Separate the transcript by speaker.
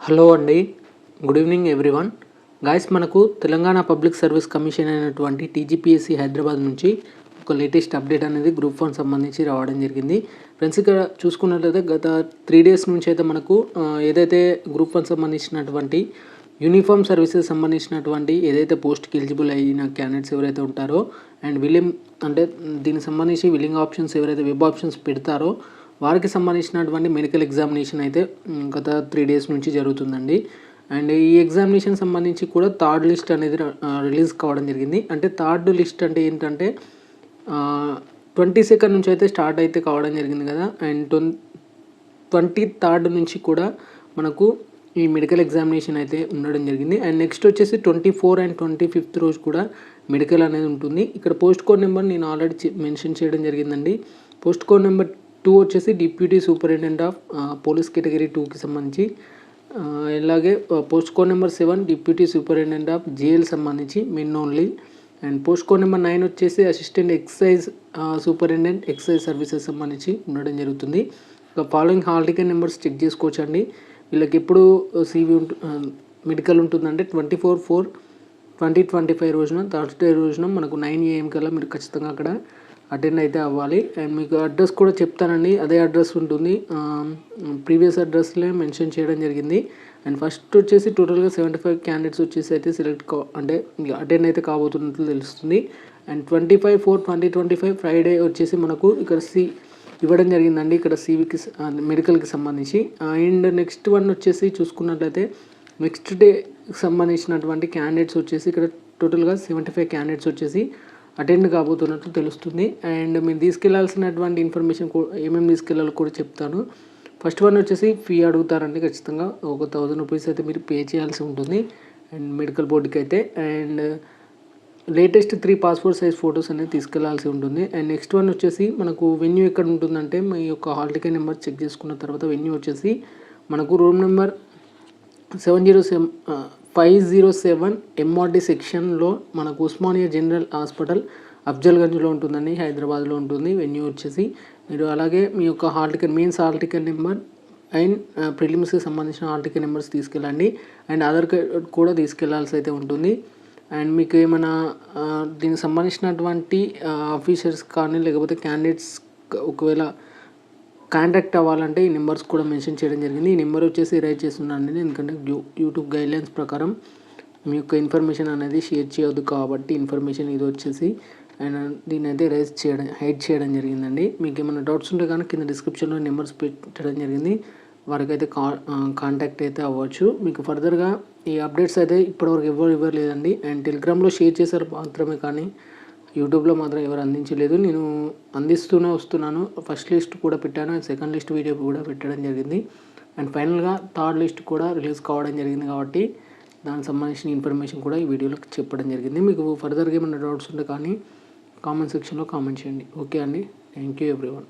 Speaker 1: Hello అండి, good evening everyone. Guys, మనకు Telangana public service commission అయినటువంటి టీజీపీఎస్సీ హైదరాబాద్ నుంచి ఒక లేటెస్ట్ అప్డేట్ అనేది గ్రూప్ 1 సంబంధించి రావడం జరిగింది. ఫ్రెండ్స్, ఇక్కడ చూసుకున్నట్లయితే గత 3 days నుంచి అయితే మనకు ఏదైతే గ్రూప్ 1 సంబంధించినటువంటి యూనిఫామ్ సర్వీసెస్ సంబంధించినటువంటి ఏదైతే పోస్ట్కి ఎలిజిబుల్ అయిన క్యాండిడేట్స్ ఎవరైతే ఉంటారో అండ్ దీనికి సంబంధించి విల్లింగ్ ఆప్షన్స్ ఎవరైతే వెబ్ ఆప్షన్స్ పెడతారో వారికి సంబంధించినటువంటి మెడికల్ ఎగ్జామినేషన్ అయితే గత 3 days నుంచి జరుగుతుందండి. అండ్ ఈ ఎగ్జామినేషన్ సంబంధించి కూడా థర్డ్ లిస్ట్ అనేది రిలీజ్ కావడం జరిగింది. అంటే థర్డ్ లిస్ట్ అంటే ఏంటంటే 22nd నుంచి అయితే స్టార్ట్ అయితే కావడం జరిగింది కదా. అండ్ 23rd నుంచి కూడా మనకు ఈ మెడికల్ ఎగ్జామినేషన్ అయితే ఉండడం జరిగింది. అండ్ నెక్స్ట్ వచ్చేసి 24 and 25th రోజు కూడా మెడికల్ అనేది ఉంటుంది. ఇక్కడ పోస్ట్ కోడ్ నెంబర్ నేను ఆల్రెడీ మెన్షన్ చేయడం జరిగిందండి. పోస్ట్ కోడ్ నెంబర్ 2 వచ్చేసి deputy superintendent of police category 2కి సంబంధించి, అలాగే post code number 7 deputy superintendent of JL సంబంధించి men only. And post code number 9 వచ్చేసి assistant excise superintendent excise services సంబంధించి ఉండడం జరుగుతుంది. ఇక following hall ticket numbers check చేసుకోవచ్చు అండి. వీళ్ళకి ఎప్పుడు సివి మెడికల్ ఉంటుందంటే 24/4/2025 రోజున థర్స్డే రోజున మనకు 9 AM కల్లా మీరు ఖచ్చితంగా అక్కడ అటెండ్ అయితే అవ్వాలి. అండ్ మీకు అడ్రస్ కూడా చెప్తానండి, అదే అడ్రస్ ఉంటుంది, ప్రీవియస్ అడ్రస్లే మెన్షన్ చేయడం జరిగింది. అండ్ ఫస్ట్ వచ్చేసి టోటల్గా 75 క్యాండిడేట్స్ వచ్చేసి అయితే అంటే అటెండ్ అయితే కాబోతున్నట్లు తెలుస్తుంది. అండ్ 25/4/2025 ఫ్రైడే వచ్చేసి మనకు ఇక్కడ ఇవ్వడం జరిగిందండి, ఇక్కడ సివికి మెడికల్కి సంబంధించి. అండ్ నెక్స్ట్ వన్ వచ్చేసి చూసుకున్నట్లయితే నెక్స్ట్ డేకి సంబంధించినటువంటి క్యాండిడేట్స్ వచ్చేసి ఇక్కడ టోటల్గా 75 క్యాండిడేట్స్ వచ్చేసి అటెండ్ కాబోతున్నట్టు తెలుస్తుంది. అండ్ మీరు తీసుకెళ్లాల్సినటువంటి ఇన్ఫర్మేషన్ ఏమేమి తీసుకెళ్ళాలో కూడా చెప్తాను. ఫస్ట్ వన్ వచ్చేసి ఫీ అడుగుతారండి, ఖచ్చితంగా ఒక 1000 రూపీస్ అయితే మీరు పే చేయాల్సి ఉంటుంది అండ్ మెడికల్ బోర్డుకి అయితే. And latest 3 passport size photos అనేది తీసుకెళ్లాల్సి ఉంటుంది. అండ్ నెక్స్ట్ వన్ వచ్చేసి మనకు వెన్యూ ఎక్కడ ఉంటుందంటే మీ యొక్క హాల్ టికెట్ నెంబర్ చెక్ చేసుకున్న తర్వాత వెన్యూ వచ్చేసి మనకు రూమ్ నెంబర్ 507 MRD సెక్షన్లో మనకు ఉస్మానియా జనరల్ హాస్పిటల్ అఫ్జల్గంజ్లో ఉంటుందండి, హైదరాబాద్లో ఉంటుంది వెన్యూ వచ్చేసి. మీరు అలాగే మీ యొక్క hall ticket mains hall ticket number and ప్రిలిమ్స్కి సంబంధించిన హాల్ టికెట్ నెంబర్స్ తీసుకెళ్ళండి. అండ్ ఆధార్ కార్డ్ కూడా తీసుకెళ్లాల్సి అయితే ఉంటుంది. అండ్ మీకు ఏమైనా దీనికి సంబంధించినటువంటి ఆఫీసర్స్ కానీ లేకపోతే క్యాండిడేట్స్ ఒకవేళ కాంటాక్ట్ అవ్వాలంటే ఈ నెంబర్స్ కూడా మెన్షన్ చేయడం జరిగింది. ఈ నెంబర్ వచ్చేసి రైట్ చేస్తున్నాను, ఎందుకంటే యూట్యూబ్ గైడ్లైన్స్ ప్రకారం మీ యొక్క ఇన్ఫర్మేషన్ అనేది షేర్ చేయొద్దు కాబట్టి ఇన్ఫర్మేషన్ ఇది వచ్చేసి. అండ్ దీన్ని అయితే హైడ్ చేయడం జరిగిందండి. మీకు ఏమైనా డౌట్స్ ఉంటే కానీ కింద డిస్క్రిప్షన్లో నెంబర్స్ పెట్టడం జరిగింది, వారికైతే కాంటాక్ట్ అయితే అవ్వచ్చు. మీకు ఫర్దర్గా ఈ అప్డేట్స్ అయితే ఇప్పటివరకు ఎవరు లేదండి. అండ్ టెలిగ్రామ్లో షేర్ చేశారు మాత్రమే, కానీ యూట్యూబ్లో మాత్రం ఎవరు అందించలేదు. నేను అందిస్తూనే వస్తున్నాను. ఫస్ట్ లిస్ట్ కూడా పెట్టాను అండ్ సెకండ్ లిస్ట్ వీడియో కూడా పెట్టడం జరిగింది. అండ్ ఫైనల్గా థర్డ్ లిస్ట్ కూడా రిలీజ్ కావడం జరిగింది కాబట్టి దానికి సంబంధించిన ఇన్ఫర్మేషన్ కూడా ఈ వీడియోలో చెప్పడం జరిగింది. మీకు ఫర్దర్గా ఏమైనా డౌట్స్ ఉంటే కానీ కామెంట్ సెక్షన్లో కామెంట్ చేయండి. ఓకే అండి, థ్యాంక్ యూ ఎవ్రీవన్.